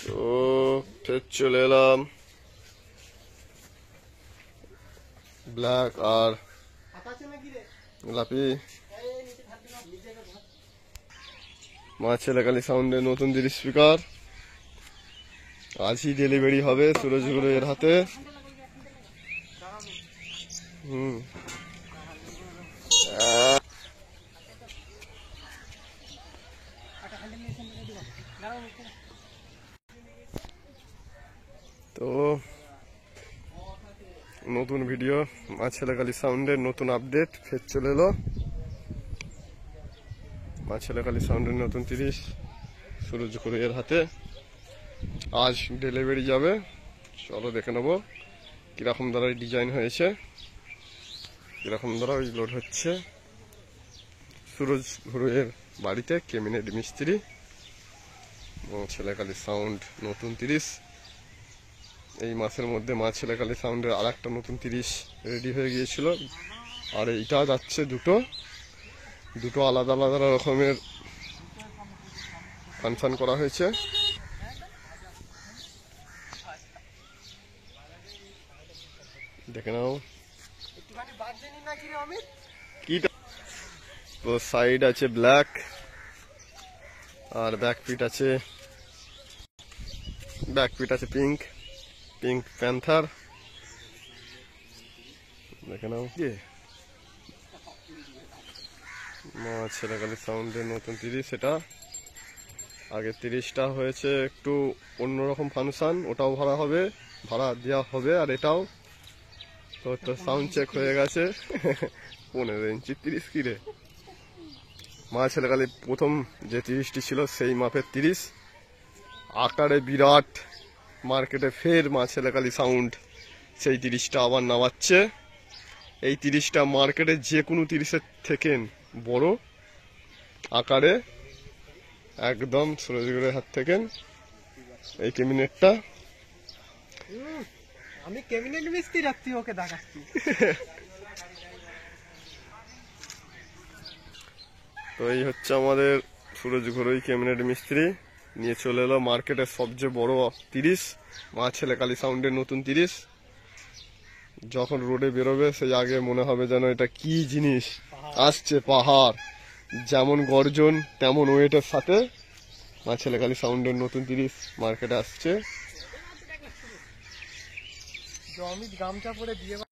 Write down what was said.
তো ফের চলে এলাম ব্ল্যাক আর গোলাপি মা ছেলেকালী সাউন্ডের নতুন 30 স্পিকার আজই ডেলিভারি হবে সুরজগুলো এর হাতে। তো নতুন ভিডিও মা ছেলেকালী সাউন্ডের নতুন আপডেট ফের চলে এলো। মা ছেলেকালী সাউন্ডের নতুন 30 সুরজ এর হাতে আজ ডেলিভারি যাবে। চলো দেখে নেবো কিরকম দ্বারা ডিজাইন হয়েছে, কিরকম দ্বারা ওই লোড হচ্ছে। সুরজ ঘুরের বাড়িতে কেমিনেট মিস্ত্রি ছেলেকালী সাউন্ড নতুন 30। এই মাসের মধ্যে মা ছেলেকালী সাউন্ডের আর একটা নতুন 30 রেডি হয়ে গিয়েছিল, আর এইটা যাচ্ছে দুটো আলাদা আলাদা রকমের ফাংশন করা হয়েছে। দেখে নাও তো সাইড আছে ব্ল্যাক আর ব্যাক পিট আছে পিঙ্ক প্যান্থার। দেখে নাও কি মা ছেলেকালী সাউন্ডের নতুন 30। এটা আগে 30টা হয়েছে একটু অন্যরকম ফাংশন, ওটাও ভাড়া দেওয়া হবে। আর এটাও তো সাউন্ড চেক হয়ে গেছে 15 ইঞ্চি 30 কি রে। মা ছেলেকালী প্রথম যে 30টি ছিল সেই মাপের 30 আকারে বিরাট। মার্কেটে ফের মা ছেলেকালী সাউন্ড সেই 30টা আবার নামাচ্ছে। এই 30টা মার্কেটে যে কোনো 30-এর থেকে বড় আকারে, একদম সুরজগড়ের হাত থেকে এই ক্যাবিনেটটা। আমি ক্যাবিনেট মিস্ত্রি রাখছি, ওকে দেখাচ্ছি। তো এই হচ্ছে আমাদের সুরজগড়ই ক্যাবিনেট মিস্ত্রি নিয়ে চলে এলো মার্কেটের সবচেয়ে বড় 30 মা ছেলেকালী সাউন্ডের নতুন 30। যখন রোডে বেরোবে সেই আগে মনে হবে যেন এটা কি জিনিস আসছে, পাহাড়। যেমন গর্জন তেমন ওয়েটের সাথে মা ছেলেকালী সাউন্ডের নতুন 30 মার্কেটে আসছে। গামছা পরে বিয়ে